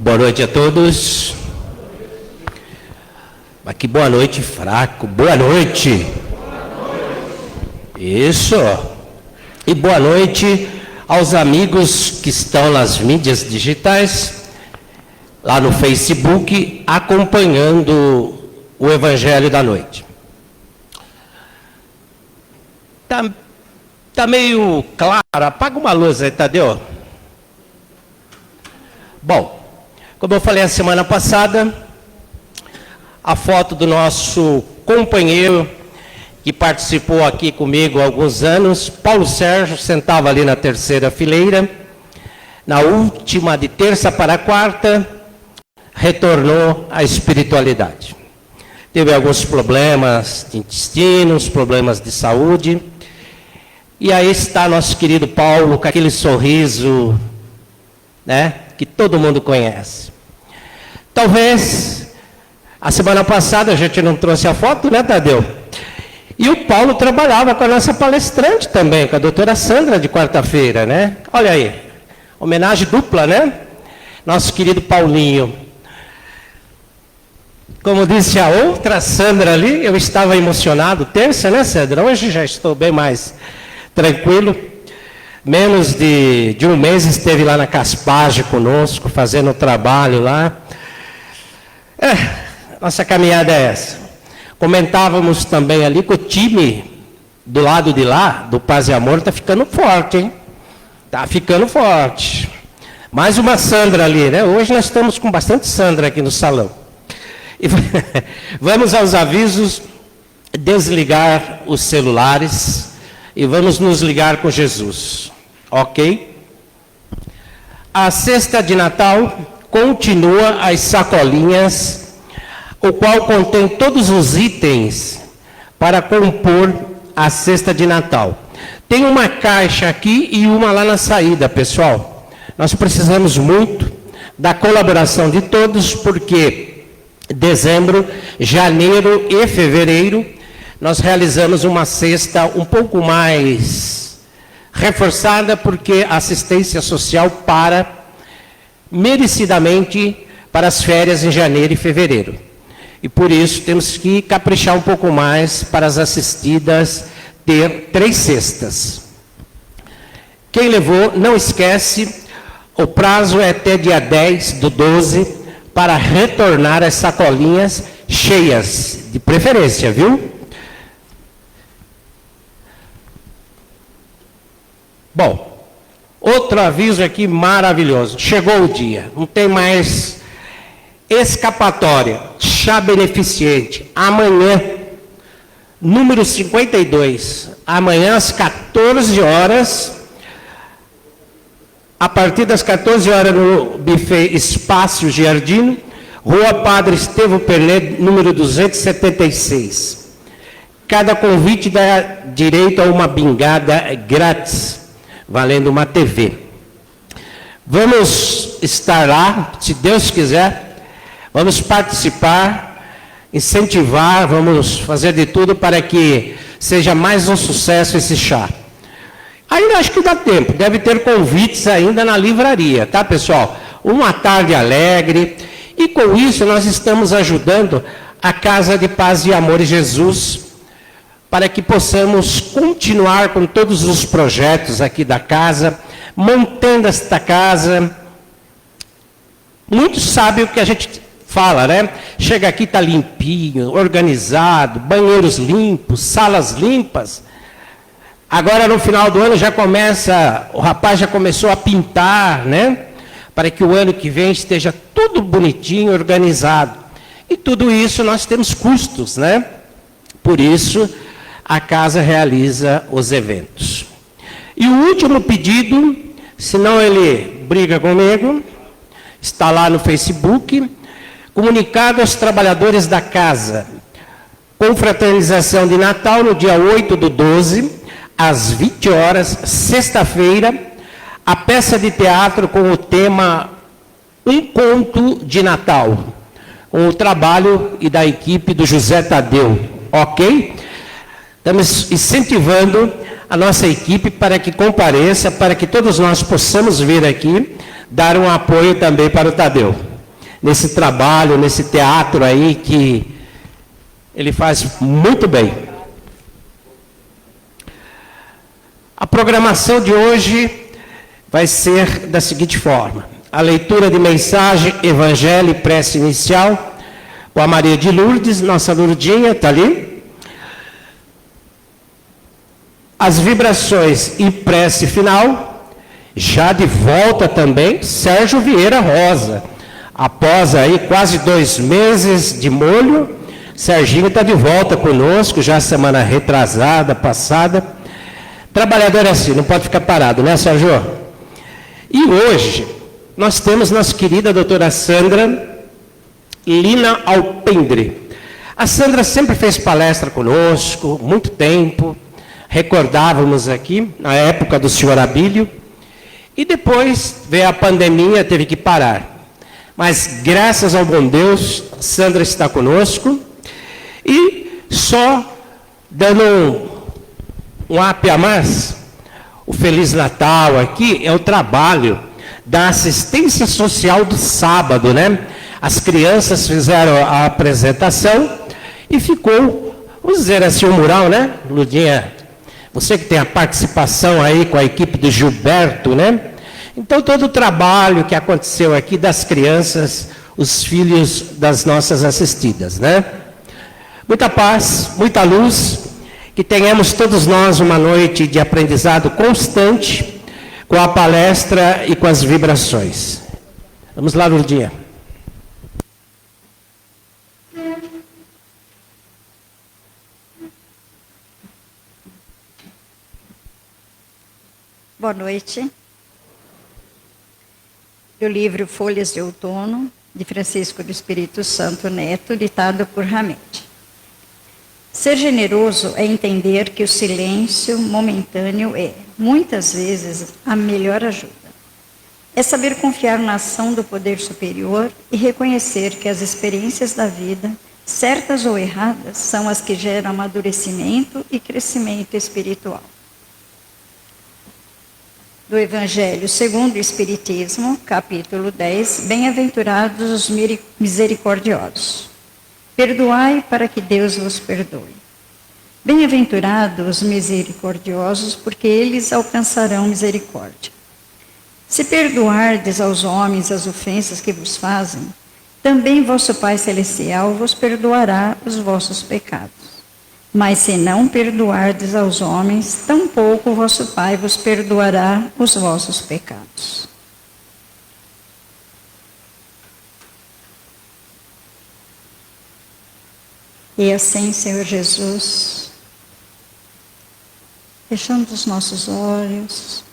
Boa noite a todos. Mas que boa noite fraco. Boa noite. Isso. E boa noite aos amigos que estão nas mídias digitais, lá no Facebook, acompanhando o Evangelho da Noite. Tá meio claro. Apaga uma luz aí, Tadeu. Bom, como eu falei a semana passada, a foto do nosso companheiro que participou aqui comigo há alguns anos, Paulo Sérgio, sentava ali na terceira fileira, na última de terça para quarta, retornou à espiritualidade. Teve alguns problemas de intestino, problemas de saúde, e aí está nosso querido Paulo com aquele sorriso, né, que todo mundo conhece. Talvez, a semana passada a gente não trouxe a foto, né, Tadeu? E o Paulo trabalhava com a nossa palestrante também, com a doutora Sandra, de quarta-feira, né? Olha aí, homenagem dupla, né? Nosso querido Paulinho. Como disse a outra Sandra ali, eu estava emocionado, terça, né, Sandra? Hoje já estou bem mais tranquilo. Menos de um mês esteve lá na Caspage conosco, fazendo o trabalho lá. Nossa caminhada é essa. Comentávamos também ali que o time do lado de lá, do Paz e Amor, está ficando forte, hein? Está ficando forte. Mais uma Sandra ali, né? Hoje nós estamos com bastante Sandra aqui no salão. E vamos aos avisos, desligar os celulares e vamos nos ligar com Jesus. Ok? A cesta de Natal continua as sacolinhas, o qual contém todos os itens para compor a cesta de Natal. Tem uma caixa aqui e uma lá na saída, pessoal. Nós precisamos muito da colaboração de todos, porque dezembro, janeiro e fevereiro, nós realizamos uma cesta um pouco mais reforçada, porque a assistência social para merecidamente para as férias em janeiro e fevereiro. E por isso temos que caprichar um pouco mais para as assistidas ter 3 cestas. Quem levou, não esquece, o prazo é até dia 10/12 para retornar as sacolinhas cheias, de preferência, viu? Bom, outro aviso aqui maravilhoso. Chegou o dia, não tem mais escapatória. Chá beneficente, amanhã, número 52, amanhã às 14 horas, a partir das 14 horas no buffet Espaço Giardino, Rua Padre Estevão Pernet, número 276. Cada convite dá direito a uma bingada grátis, valendo uma TV. Vamos estar lá, se Deus quiser. Vamos participar, incentivar, vamos fazer de tudo para que seja mais um sucesso esse chá. Ainda acho que dá tempo, deve ter convites ainda na livraria, tá, pessoal? Uma tarde alegre, e com isso nós estamos ajudando a Casa de Paz e Amor e Jesus, para que possamos continuar com todos os projetos aqui da casa, mantendo esta casa. Muitos sabem o que a gente fala, né? Chega aqui, está limpinho, organizado, banheiros limpos, salas limpas. Agora, no final do ano, já começa, o rapaz já começou a pintar, né? Para que o ano que vem esteja tudo bonitinho, organizado. E tudo isso nós temos custos, né? Por isso, a casa realiza os eventos. E o último pedido, senão ele briga comigo, está lá no Facebook, comunicado aos trabalhadores da casa, confraternização de Natal no dia 8/12, às 20 horas, sexta-feira, a peça de teatro com o tema Um Conto de Natal, com o trabalho e da equipe do José Tadeu, ok? Estamos incentivando a nossa equipe para que compareça, para que todos nós possamos vir aqui, dar um apoio também para o Tadeu. nesse trabalho, nesse teatro aí que ele faz muito bem. A programação de hoje vai ser da seguinte forma: a leitura de mensagem, evangelho e prece inicial com a Maria de Lourdes, nossa Lourdinha, está ali. As vibrações e prece final, já de volta também, Sérgio Vieira Rosa. Após aí quase 2 meses de molho, Serginho está de volta conosco, já semana retrasada, passada. Trabalhador é assim, não pode ficar parado, né, Sérgio? E hoje, nós temos nossa querida doutora Sandra Lina Alpendre. A Sandra sempre fez palestra conosco, muito tempo. Recordávamos aqui, na época do senhor Abílio, e depois veio a pandemia, teve que parar. Mas, graças ao bom Deus, Sandra está conosco, e só dando um up a mais, o Feliz Natal aqui é o trabalho da assistência social do sábado, né? As crianças fizeram a apresentação e ficou, vamos dizer assim, um mural, né, Ludinha? Você que tem a participação aí com a equipe do Gilberto, né? Então, todo o trabalho que aconteceu aqui das crianças, os filhos das nossas assistidas, né? Muita paz, muita luz, que tenhamos todos nós uma noite de aprendizado constante com a palestra e com as vibrações. Vamos lá, Lourdinha. Boa noite. Do livro Folhas de Outono, de Francisco do Espírito Santo Neto, ditado por Hamed. Ser generoso é entender que o silêncio momentâneo é, muitas vezes, a melhor ajuda. É saber confiar na ação do poder superior e reconhecer que as experiências da vida, certas ou erradas, são as que geram amadurecimento e crescimento espiritual. Do Evangelho segundo o Espiritismo, capítulo 10, Bem-aventurados os misericordiosos. Perdoai para que Deus vos perdoe. Bem-aventurados os misericordiosos, porque eles alcançarão misericórdia. Se perdoardes aos homens as ofensas que vos fazem, também vosso Pai Celestial vos perdoará os vossos pecados. Mas se não perdoardes aos homens, tampouco vosso Pai vos perdoará os vossos pecados. E assim, Senhor Jesus, fechando os nossos olhos,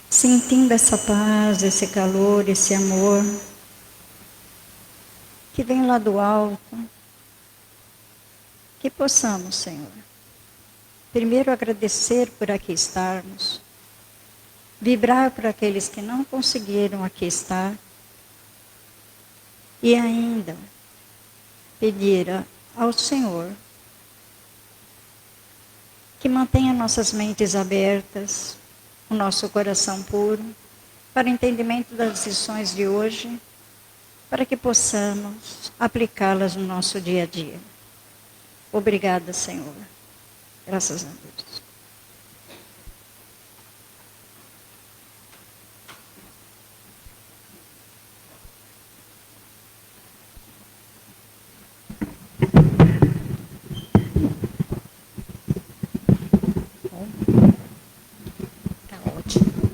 sentindo essa paz, esse calor, esse amor, que vem lá do alto, que possamos, Senhor, primeiro agradecer por aqui estarmos, vibrar por aqueles que não conseguiram aqui estar, e ainda pedir ao Senhor que mantenha nossas mentes abertas, o nosso coração puro, para o entendimento das lições de hoje, para que possamos aplicá-las no nosso dia a dia. Obrigada, Senhor. Graças a Deus. Tá ótimo.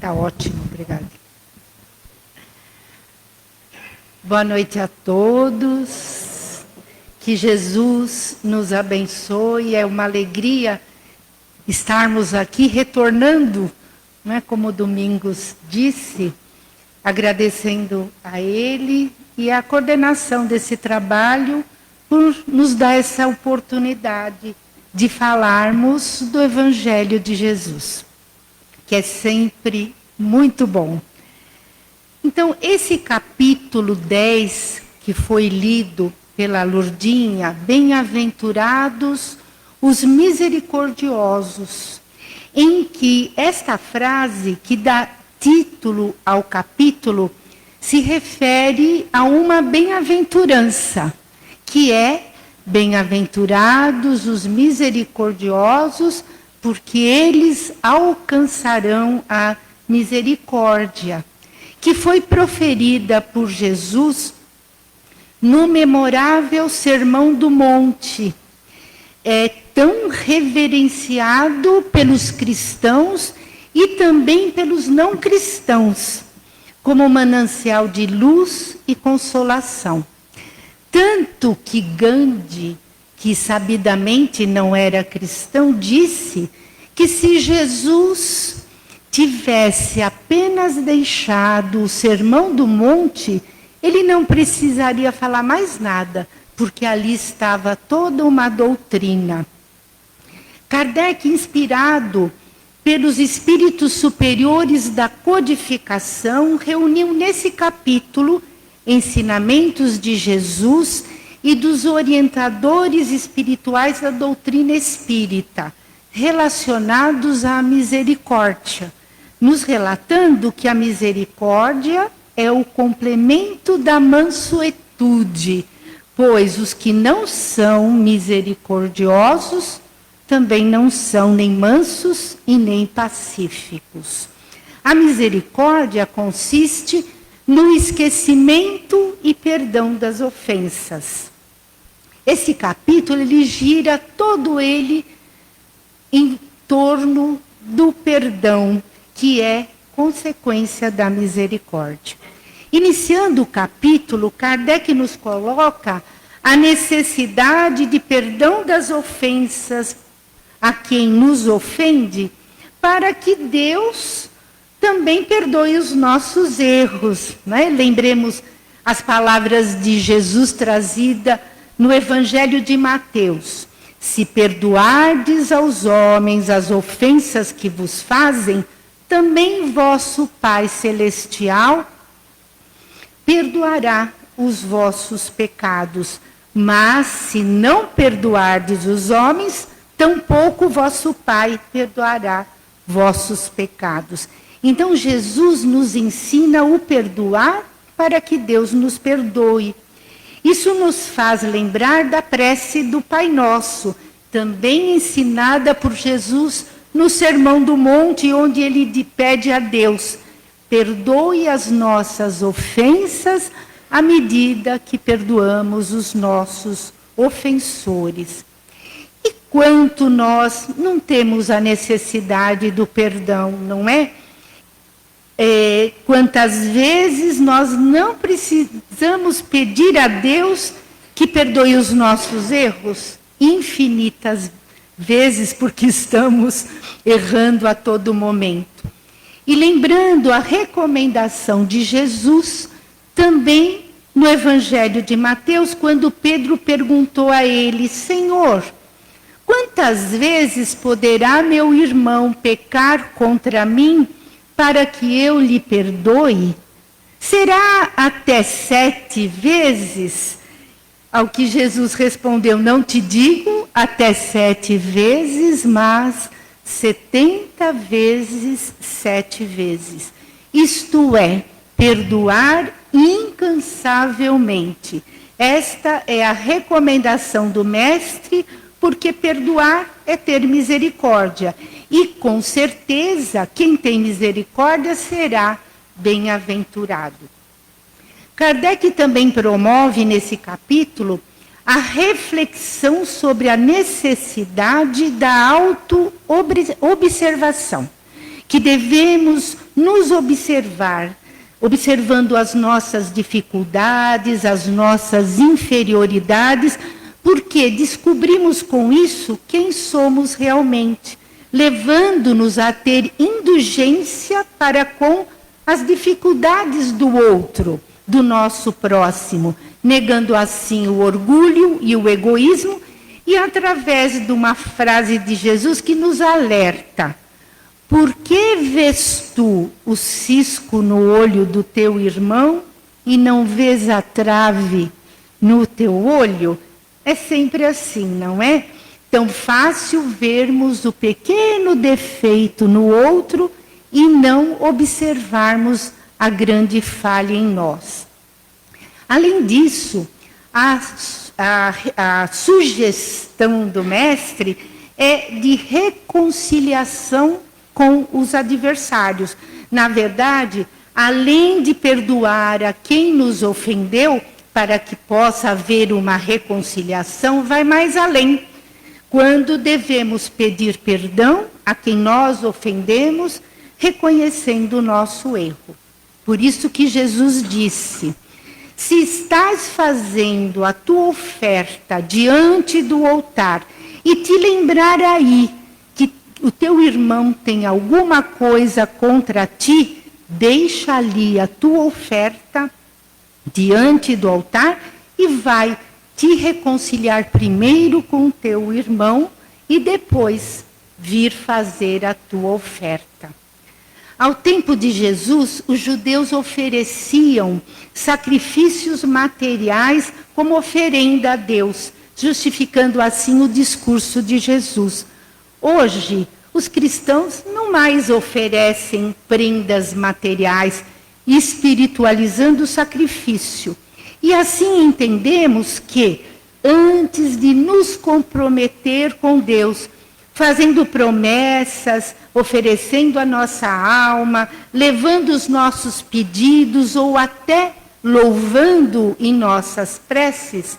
Tá ótimo, obrigada. Boa noite a todos, que Jesus nos abençoe, é uma alegria estarmos aqui retornando, não é, como o Domingos disse, agradecendo a Ele e a coordenação desse trabalho por nos dar essa oportunidade de falarmos do Evangelho de Jesus, que é sempre muito bom. Então, esse capítulo 10, que foi lido pela Lourdinha, Bem-aventurados os misericordiosos, em que esta frase, que dá título ao capítulo, se refere a uma bem-aventurança, que é: bem-aventurados os misericordiosos, porque eles alcançarão a misericórdia, que foi proferida por Jesus no memorável Sermão do Monte, tão reverenciado pelos cristãos e também pelos não cristãos, como manancial de luz e consolação. Tanto que Gandhi, que sabidamente não era cristão, disse que se Jesus tivesse apenas deixado o Sermão do Monte, ele não precisaria falar mais nada, porque ali estava toda uma doutrina. Kardec, inspirado pelos espíritos superiores da codificação, reuniu nesse capítulo ensinamentos de Jesus e dos orientadores espirituais da doutrina espírita, relacionados à misericórdia, nos relatando que a misericórdia é o complemento da mansuetude, pois os que não são misericordiosos também não são nem mansos e nem pacíficos. A misericórdia consiste no esquecimento e perdão das ofensas. Esse capítulo, ele gira todo ele em torno do perdão, que é consequência da misericórdia. Iniciando o capítulo, Kardec nos coloca a necessidade de perdão das ofensas a quem nos ofende, para que Deus também perdoe os nossos erros, né? Lembremos as palavras de Jesus trazida no Evangelho de Mateus: se perdoardes aos homens as ofensas que vos fazem, também vosso Pai Celestial perdoará os vossos pecados. Mas se não perdoardes os homens, tampouco vosso Pai perdoará vossos pecados. Então Jesus nos ensina o perdoar para que Deus nos perdoe. Isso nos faz lembrar da prece do Pai Nosso, também ensinada por Jesus no Sermão do Monte, onde ele pede a Deus: perdoe as nossas ofensas à medida que perdoamos os nossos ofensores. E quanto nós não temos a necessidade do perdão, não é? Quantas vezes nós não precisamos pedir a Deus que perdoe os nossos erros? Infinitas vezes, porque estamos errando a todo momento. E lembrando a recomendação de Jesus, também no Evangelho de Mateus, quando Pedro perguntou a ele: Senhor, quantas vezes poderá meu irmão pecar contra mim para que eu lhe perdoe? Será até 7 vezes? Ao que Jesus respondeu: não te digo até 7 vezes, mas 70 vezes 7 vezes. Isto é, perdoar incansavelmente. Esta é a recomendação do Mestre, porque perdoar é ter misericórdia. E com certeza, quem tem misericórdia será bem-aventurado. Kardec também promove nesse capítulo a reflexão sobre a necessidade da auto-observação, que devemos nos observar, observando as nossas dificuldades, as nossas inferioridades, porque descobrimos com isso quem somos realmente, levando-nos a ter indulgência para com as dificuldades do outro, do nosso próximo, negando assim o orgulho e o egoísmo, e através de uma frase de Jesus que nos alerta: por que vês tu o cisco no olho do teu irmão e não vês a trave no teu olho? É sempre assim, não é? Tão fácil vermos o pequeno defeito no outro e não observarmos a grande falha em nós. Além disso, a sugestão do mestre é de reconciliação com os adversários. Na verdade, além de perdoar a quem nos ofendeu, para que possa haver uma reconciliação, vai mais além. Quando devemos pedir perdão a quem nós ofendemos, reconhecendo o nosso erro. Por isso que Jesus disse: se estás fazendo a tua oferta diante do altar e te lembrar aí que o teu irmão tem alguma coisa contra ti, deixa ali a tua oferta diante do altar e vai te reconciliar primeiro com o teu irmão e depois vir fazer a tua oferta. Ao tempo de Jesus, os judeus ofereciam sacrifícios materiais como oferenda a Deus, justificando assim o discurso de Jesus. Hoje, os cristãos não mais oferecem prendas materiais, espiritualizando o sacrifício. E assim entendemos que, antes de nos comprometer com Deus, fazendo promessas, oferecendo a nossa alma, levando os nossos pedidos ou até louvando em nossas preces,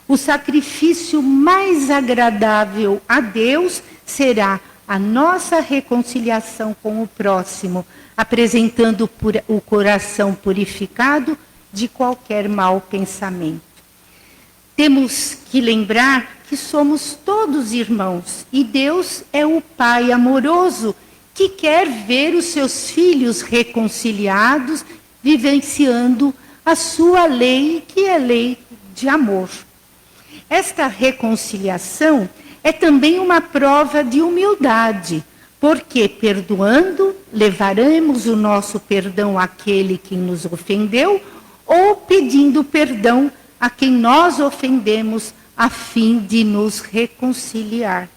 o sacrifício mais agradável a Deus será a nossa reconciliação com o próximo, apresentando o coração purificado de qualquer mau pensamento. Temos que lembrar que somos todos irmãos e Deus é o Pai amoroso que quer ver os seus filhos reconciliados, vivenciando a sua lei, que é lei de amor. Esta reconciliação é também uma prova de humildade, porque perdoando, levaremos o nosso perdão àquele que nos ofendeu, ou pedindo perdão a quem nós ofendemos, a fim de nos reconciliar.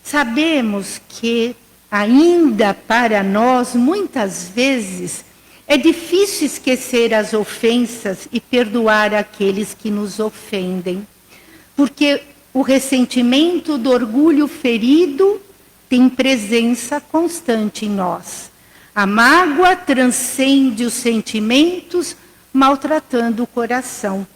Sabemos que, ainda para nós, muitas vezes, é difícil esquecer as ofensas e perdoar aqueles que nos ofendem, porque o ressentimento do orgulho ferido tem presença constante em nós. A mágoa transcende os sentimentos, maltratando o coração.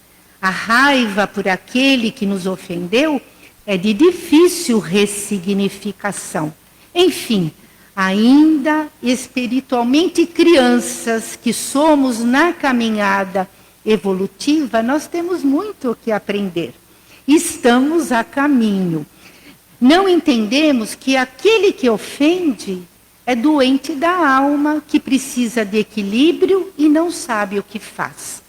A raiva por aquele que nos ofendeu é de difícil ressignificação. Enfim, ainda espiritualmente crianças que somos na caminhada evolutiva, nós temos muito o que aprender. Estamos a caminho. Não entendemos que aquele que ofende é doente da alma, que precisa de equilíbrio e não sabe o que faz.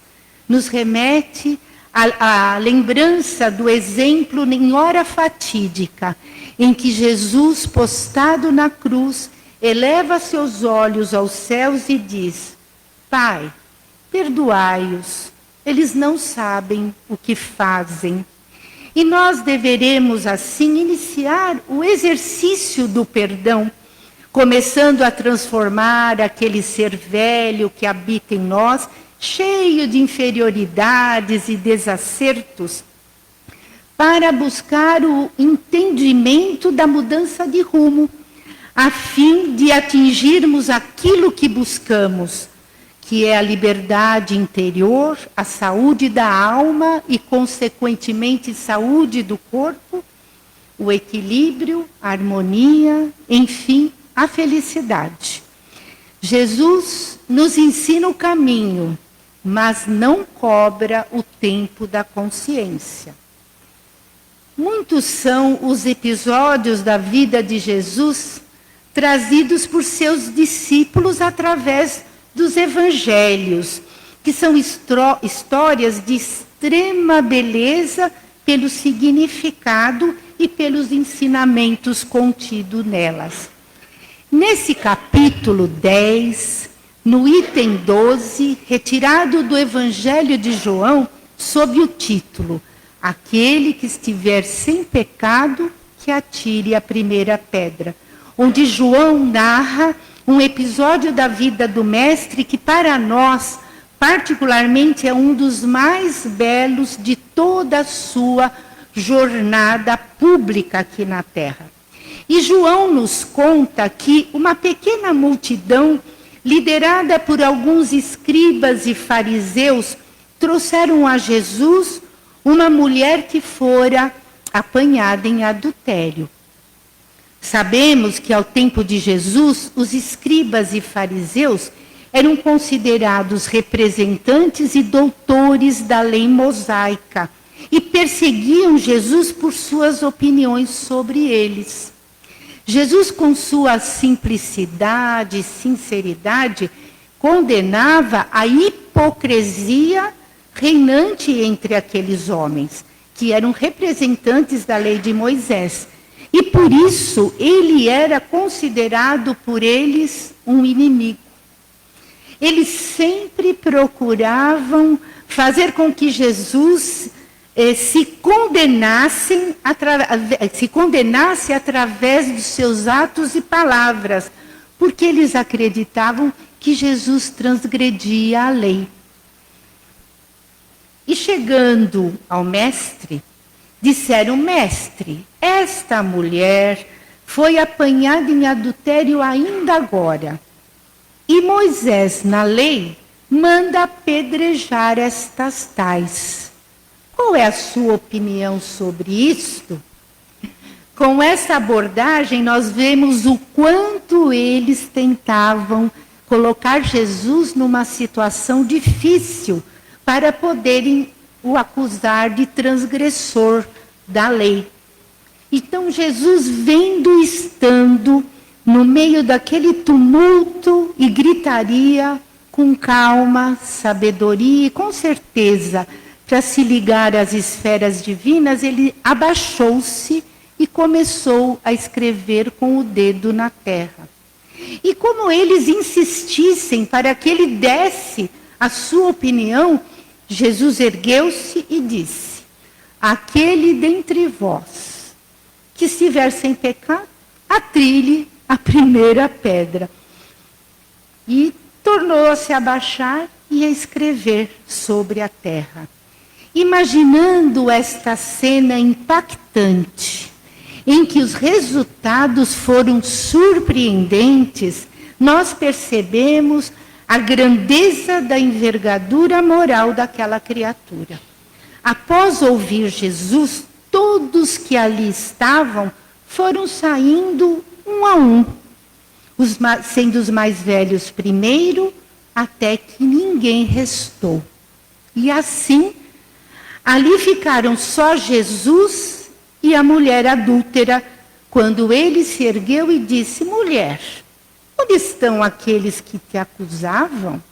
Nos remete à lembrança do exemplo em hora fatídica, em que Jesus, postado na cruz, eleva seus olhos aos céus e diz: Pai, perdoai-os, eles não sabem o que fazem. E nós deveremos, assim, iniciar o exercício do perdão, começando a transformar aquele ser velho que habita em nós, cheio de inferioridades e desacertos, para buscar o entendimento da mudança de rumo, a fim de atingirmos aquilo que buscamos, que é a liberdade interior, a saúde da alma e, consequentemente, saúde do corpo, o equilíbrio, a harmonia, enfim, a felicidade. Jesus nos ensina o caminho, mas não cobra o tempo da consciência. Muitos são os episódios da vida de Jesus trazidos por seus discípulos através dos evangelhos, que são histórias de extrema beleza pelo significado e pelos ensinamentos contidos nelas. Nesse capítulo 10, no item 12, retirado do Evangelho de João, sob o título aquele que estiver sem pecado, que atire a primeira pedra. Onde João narra um episódio da vida do mestre que para nós, particularmente, é um dos mais belos de toda a sua jornada pública aqui na Terra. E João nos conta que uma pequena multidão, liderada por alguns escribas e fariseus, trouxeram a Jesus uma mulher que fora apanhada em adultério. Sabemos que ao tempo de Jesus, os escribas e fariseus eram considerados representantes e doutores da lei mosaica e perseguiam Jesus por suas opiniões sobre eles. Jesus, com sua simplicidade e sinceridade, condenava a hipocrisia reinante entre aqueles homens, que eram representantes da lei de Moisés. E por isso ele era considerado por eles um inimigo. Eles sempre procuravam fazer com que Jesus se condenasse através dos seus atos e palavras, porque eles acreditavam que Jesus transgredia a lei. E chegando ao mestre, disseram: mestre, esta mulher foi apanhada em adultério ainda agora. E Moisés, na lei, manda apedrejar estas tais. Qual é a sua opinião sobre isto? Com essa abordagem, nós vemos o quanto eles tentavam colocar Jesus numa situação difícil para poderem o acusar de transgressor da lei. Então, Jesus, estando no meio daquele tumulto e gritaria, com calma, sabedoria e com certeza, para se ligar às esferas divinas, ele abaixou-se e começou a escrever com o dedo na terra. E como eles insistissem para que ele desse a sua opinião, Jesus ergueu-se e disse: aquele dentre vós que estiver sem pecado, atire a primeira pedra. E tornou-se a abaixar e a escrever sobre a terra. Imaginando esta cena impactante, em que os resultados foram surpreendentes, nós percebemos a grandeza da envergadura moral daquela criatura. Após ouvir Jesus, todos que ali estavam foram saindo um a um, sendo os mais velhos primeiro, até que ninguém restou. E assim, ali ficaram só Jesus e a mulher adúltera, quando ele se ergueu e disse: mulher, onde estão aqueles que te acusavam?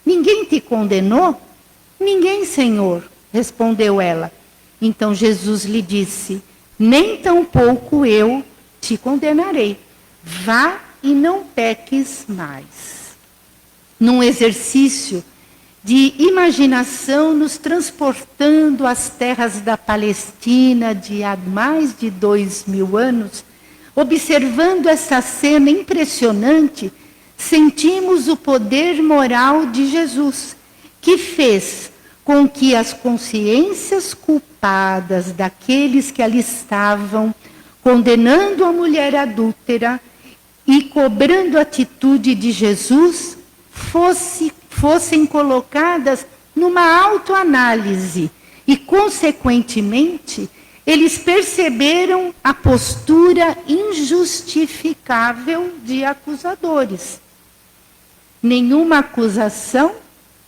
Ninguém te condenou? Ninguém, Senhor, respondeu ela. Então Jesus lhe disse: nem tampouco eu te condenarei. Vá e não peques mais. Num exercício de imaginação, nos transportando às terras da Palestina de há mais de 2000 anos, observando essa cena impressionante, sentimos o poder moral de Jesus, que fez com que as consciências culpadas daqueles que ali estavam, condenando a mulher adúltera e cobrando a atitude de Jesus, fossem colocadas numa autoanálise e, consequentemente, eles perceberam a postura injustificável de acusadores. Nenhuma acusação,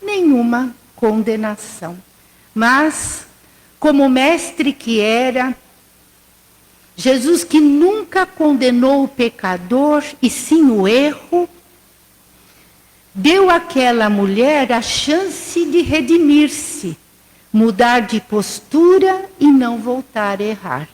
nenhuma condenação. Mas, como mestre que era, Jesus, que nunca condenou o pecador e sim o erro, deu àquela mulher a chance de redimir-se, mudar de postura e não voltar a errar.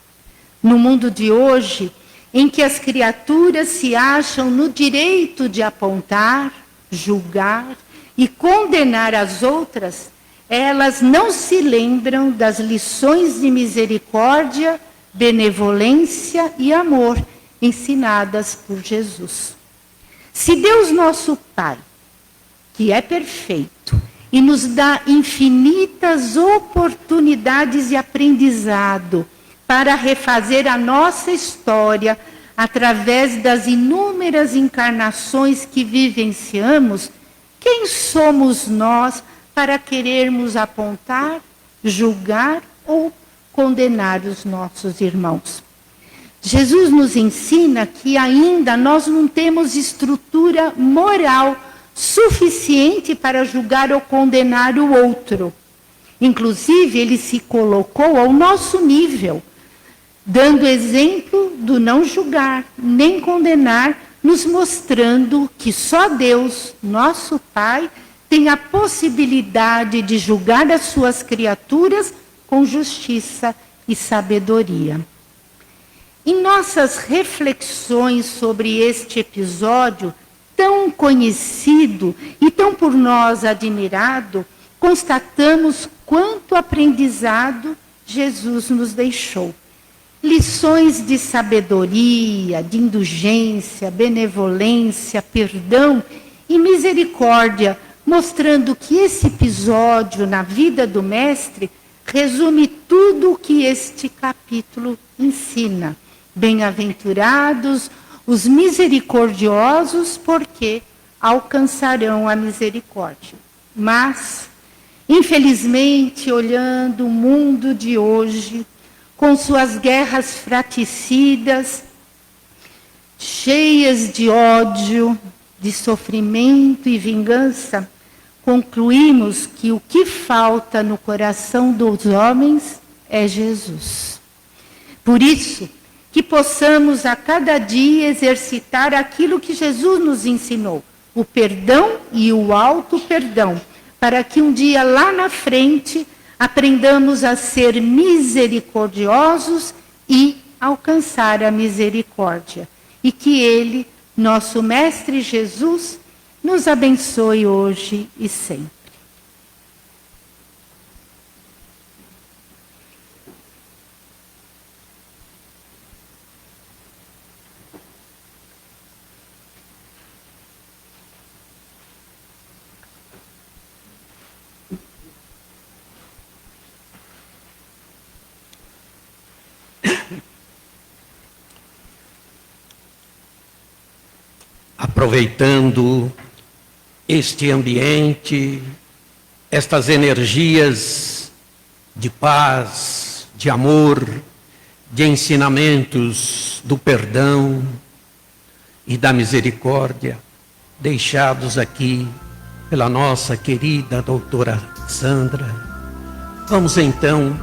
No mundo de hoje, em que as criaturas se acham no direito de apontar, julgar e condenar as outras, elas não se lembram das lições de misericórdia, benevolência e amor ensinadas por Jesus. Se Deus nosso Pai, que é perfeito, e nos dá infinitas oportunidades de aprendizado para refazer a nossa história através das inúmeras encarnações que vivenciamos, quem somos nós para querermos apontar, julgar ou condenar os nossos irmãos? Jesus nos ensina que ainda nós não temos estrutura moral suficiente para julgar ou condenar o outro. Inclusive, ele se colocou ao nosso nível, dando exemplo do não julgar, nem condenar, nos mostrando que só Deus, nosso Pai, tem a possibilidade de julgar as suas criaturas com justiça e sabedoria. Em nossas reflexões sobre este episódio, tão conhecido e tão por nós admirado, constatamos quanto aprendizado Jesus nos deixou. Lições de sabedoria, de indulgência, benevolência, perdão e misericórdia, mostrando que esse episódio na vida do Mestre resume tudo o que este capítulo ensina. Bem-aventurados os misericordiosos, porque alcançarão a misericórdia. Mas, infelizmente, olhando o mundo de hoje, com suas guerras fraticidas, cheias de ódio, de sofrimento e vingança, concluímos que o que falta no coração dos homens é Jesus. Por isso, que possamos a cada dia exercitar aquilo que Jesus nos ensinou, o perdão e o auto-perdão, para que um dia lá na frente aprendamos a ser misericordiosos e alcançar a misericórdia. E que Ele, nosso Mestre Jesus, nos abençoe hoje e sempre. Aproveitando este ambiente, estas energias de paz, de amor, de ensinamentos do perdão e da misericórdia, deixados aqui pela nossa querida doutora Sandra, vamos então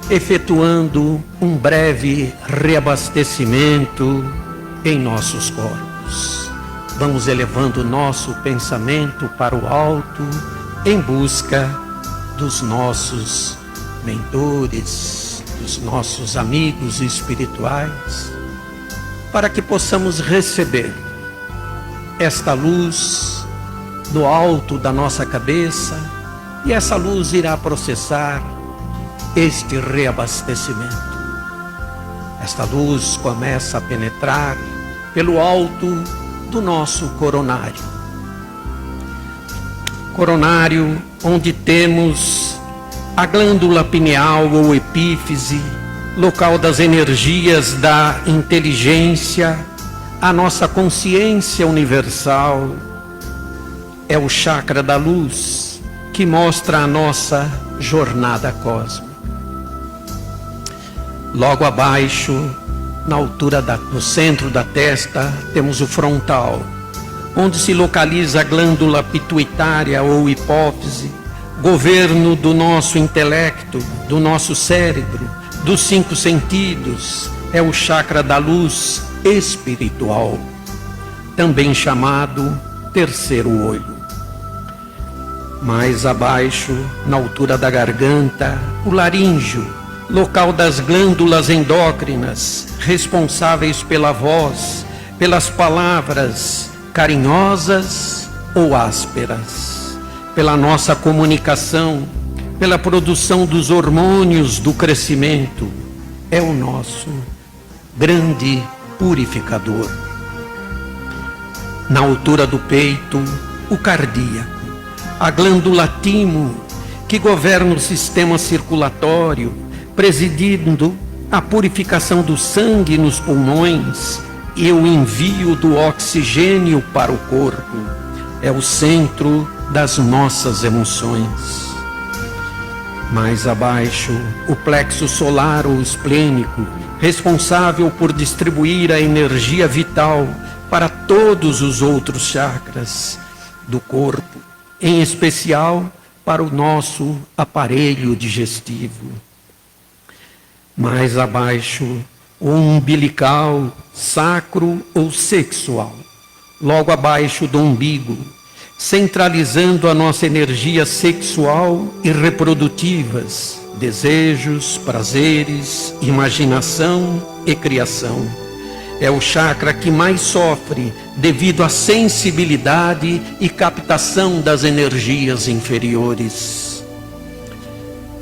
efetuando um breve reabastecimento em nossos corpos. Vamos elevando nosso pensamento para o alto em busca dos nossos mentores, dos nossos amigos espirituais, para que possamos receber esta luz do alto da nossa cabeça, e essa luz irá processar este reabastecimento. Esta luz começa a penetrar pelo alto do nosso coronário. Coronário onde temos a glândula pineal ou epífise, local das energias da inteligência, a nossa consciência universal. É o chakra da luz que mostra a nossa jornada cósmica. Logo abaixo, na altura no centro da testa, temos o frontal, onde se localiza a glândula pituitária ou hipófise, governo do nosso intelecto, do nosso cérebro, dos 5 sentidos. É o chakra da luz espiritual, também chamado terceiro olho. Mais abaixo, na altura da garganta, o laríngeo, local das glândulas endócrinas, responsáveis pela voz, pelas palavras carinhosas ou ásperas. pela nossa comunicação, pela produção dos hormônios do crescimento, é o nosso grande purificador. Na altura do peito, o cardíaco, a glândula timo, que governa o sistema circulatório, presidindo a purificação do sangue nos pulmões e o envio do oxigênio para o corpo. É o centro das nossas emoções. Mais abaixo, o plexo solar ou esplênico, responsável por distribuir a energia vital para todos os outros chakras do corpo, em especial para o nosso aparelho digestivo. Mais abaixo, o umbilical, sacro ou sexual, logo abaixo do umbigo, centralizando a nossa energia sexual e reprodutivas, desejos, prazeres, imaginação e criação. É o chakra que mais sofre devido à sensibilidade e captação das energias inferiores.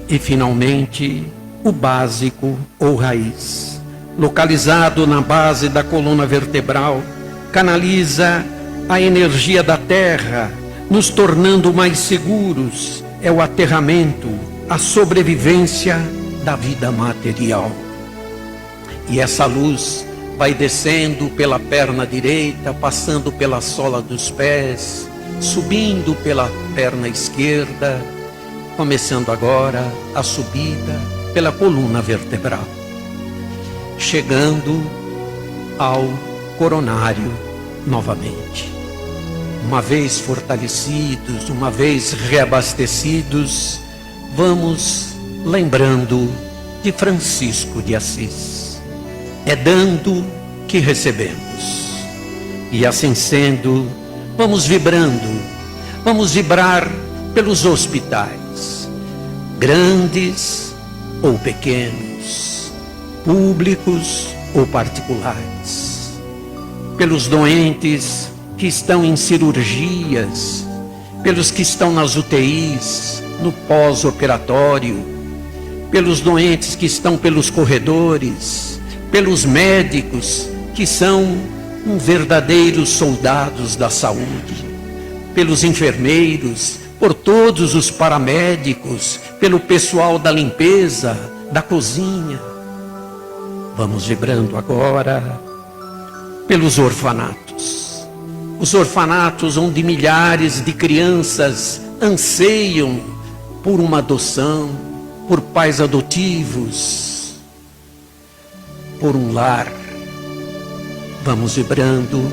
E, finalmente, o básico ou raiz, localizado na base da coluna vertebral, canaliza a energia da terra, nos tornando mais seguros. É o aterramento, a sobrevivência da vida material. E essa luz vai descendo pela perna direita, passando pela sola dos pés, subindo pela perna esquerda, começando agora a subida pela coluna vertebral, chegando ao coronário novamente. Uma vez fortalecidos, uma vez reabastecidos, vamos lembrando de Francisco de Assis. É dando que recebemos. E assim sendo, vamos vibrando, vamos vibrar pelos hospitais, grandes ou pequenos, públicos ou particulares, pelos doentes que estão em cirurgias, pelos que estão nas UTIs, no pós-operatório, pelos doentes que estão pelos corredores, pelos médicos que são verdadeiros soldados da saúde, pelos enfermeiros, por todos os paramédicos, pelo pessoal da limpeza, da cozinha. Vamos vibrando agora pelos orfanatos. Os orfanatos onde milhares de crianças anseiam por uma adoção, por pais adotivos, por um lar. Vamos vibrando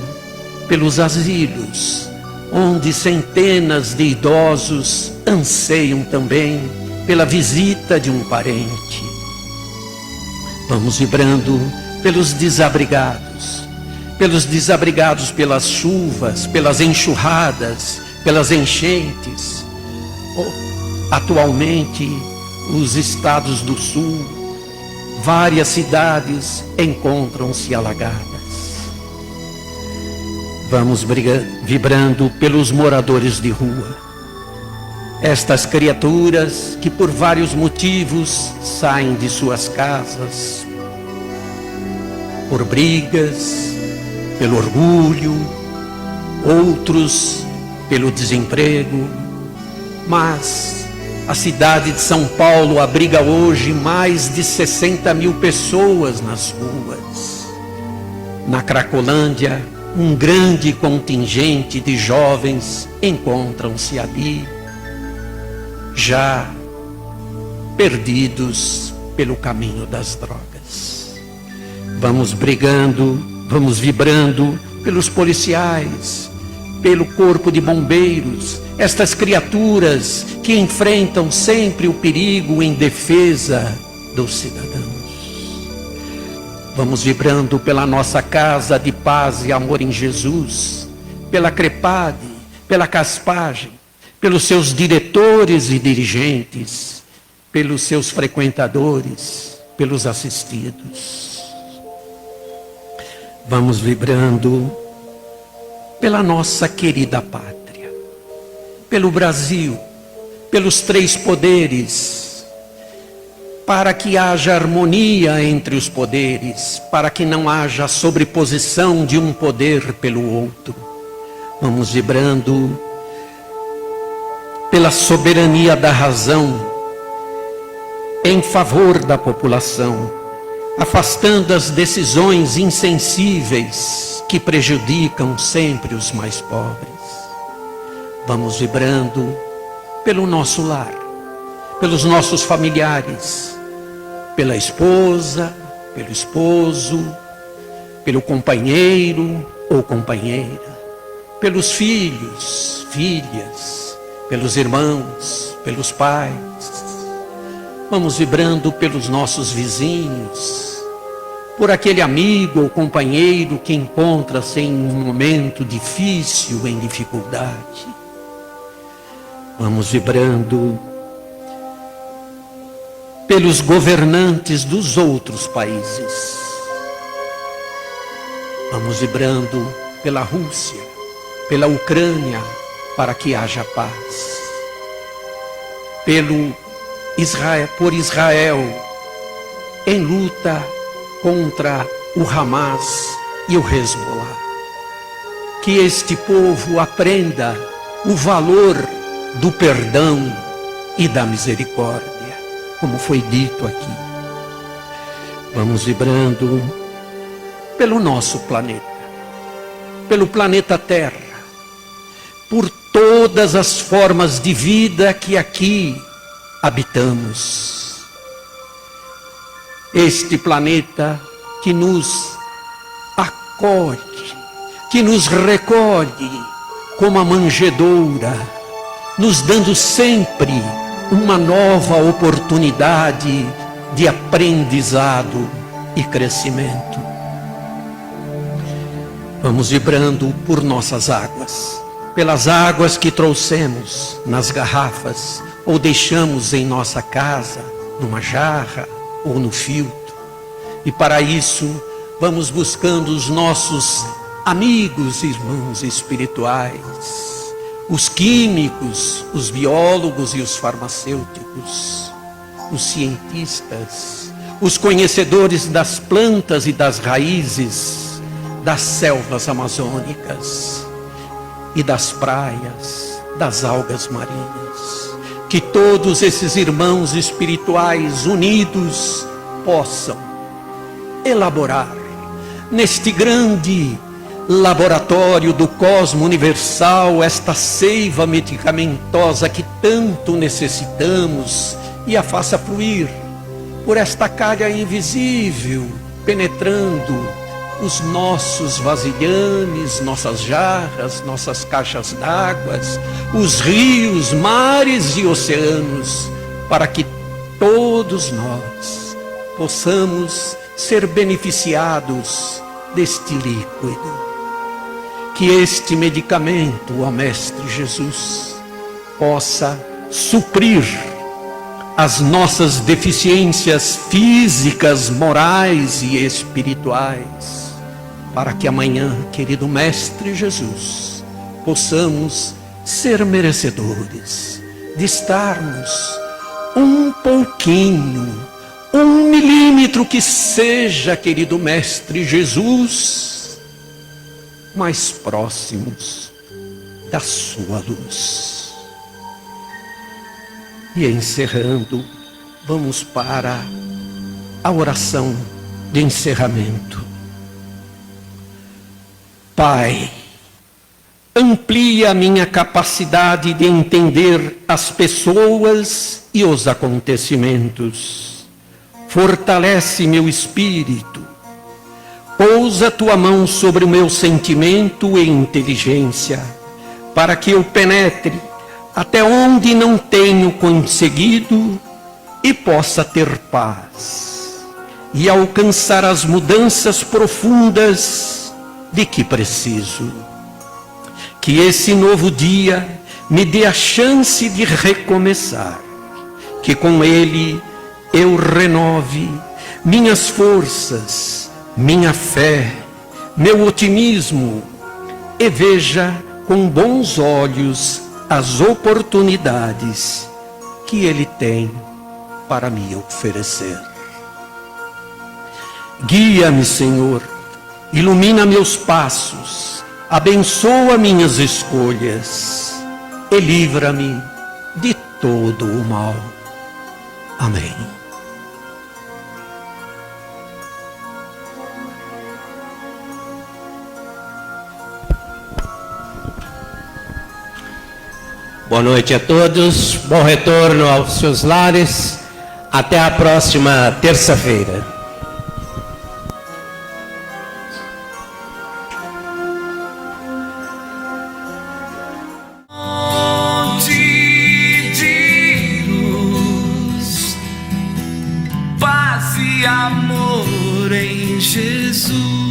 pelos asilos, onde centenas de idosos anseiam também pela visita de um parente. Vamos vibrando pelos desabrigados pelas chuvas, pelas enxurradas, pelas enchentes. Atualmente, os estados do sul, várias cidades encontram-se alagadas. Vamos vibrando pelos moradores de rua. Estas criaturas que por vários motivos saem de suas casas, por brigas, pelo orgulho, outros pelo desemprego, mas a cidade de São Paulo abriga hoje mais de 60 mil pessoas nas ruas. Na Cracolândia, um grande contingente de jovens encontram-se ali, já perdidos pelo caminho das drogas. Vamos brigando, vamos vibrando pelos policiais, pelo corpo de bombeiros, estas criaturas que enfrentam sempre o perigo em defesa dos cidadãos. Vamos vibrando pela nossa casa de paz e amor em Jesus, pela CREPAD, pela CASPAGem, pelos seus diretores e dirigentes, pelos seus frequentadores, pelos assistidos. Vamos vibrando pela nossa querida pátria, pelo Brasil, pelos três poderes, para que haja harmonia entre os poderes, para que não haja sobreposição de um poder pelo outro. Vamos vibrando pela soberania da razão em favor da população, afastando as decisões insensíveis que prejudicam sempre os mais pobres. Vamos vibrando pelo nosso lar, pelos nossos familiares, pela esposa, pelo esposo, pelo companheiro ou companheira, pelos filhos, filhas, pelos irmãos, pelos pais. Vamos vibrando pelos nossos vizinhos, por aquele amigo ou companheiro que encontra-se em um momento difícil, em dificuldade. Vamos vibrando pelos governantes dos outros países. Vamos vibrando pela Rússia, pela Ucrânia, para que haja paz. Por Israel, em luta contra o Hamas e o Hezbollah. Que este povo aprenda o valor do perdão e da misericórdia, como foi dito aqui. Vamos vibrando pelo nosso planeta, pelo planeta Terra, por todas as formas de vida que aqui habitamos. Este planeta que nos acolhe, que nos recolhe como a manjedoura, nos dando sempre uma nova oportunidade de aprendizado e crescimento. Vamos vibrando por nossas águas, pelas águas que trouxemos nas garrafas ou deixamos em nossa casa, numa jarra ou no filtro. E para isso vamos buscando os nossos amigos, irmãos espirituais, os químicos, os biólogos e os farmacêuticos, os cientistas, os conhecedores das plantas e das raízes, das selvas amazônicas e das praias, das algas marinhas. Que todos esses irmãos espirituais unidos possam elaborar neste grande laboratório do cosmo universal esta seiva medicamentosa que tanto necessitamos e a faça fluir por esta calha invisível, penetrando os nossos vasilhames, nossas jarras, nossas caixas d'água, os rios, mares e oceanos, para que todos nós possamos ser beneficiados deste líquido. Que este medicamento, ó Mestre Jesus, possa suprir as nossas deficiências físicas, morais e espirituais, para que amanhã, querido Mestre Jesus, possamos ser merecedores de estarmos um pouquinho, 1 milímetro que seja, querido Mestre Jesus, mais próximos da sua luz. E encerrando, vamos para a oração de encerramento. Pai, amplia a minha capacidade de entender as pessoas e os acontecimentos. Fortalece meu espírito. Pousa tua mão sobre o meu sentimento e inteligência, para que eu penetre até onde não tenho conseguido e possa ter paz e alcançar as mudanças profundas de que preciso. Que esse novo dia me dê a chance de recomeçar, que com ele eu renove minhas forças, minha fé, meu otimismo e veja com bons olhos as oportunidades que Ele tem para me oferecer. Guia-me, Senhor, ilumina meus passos, abençoa minhas escolhas e livra-me de todo o mal. Amém. Boa noite a todos, bom retorno aos seus lares, até a próxima terça-feira. De luz, paz e amor em Jesus.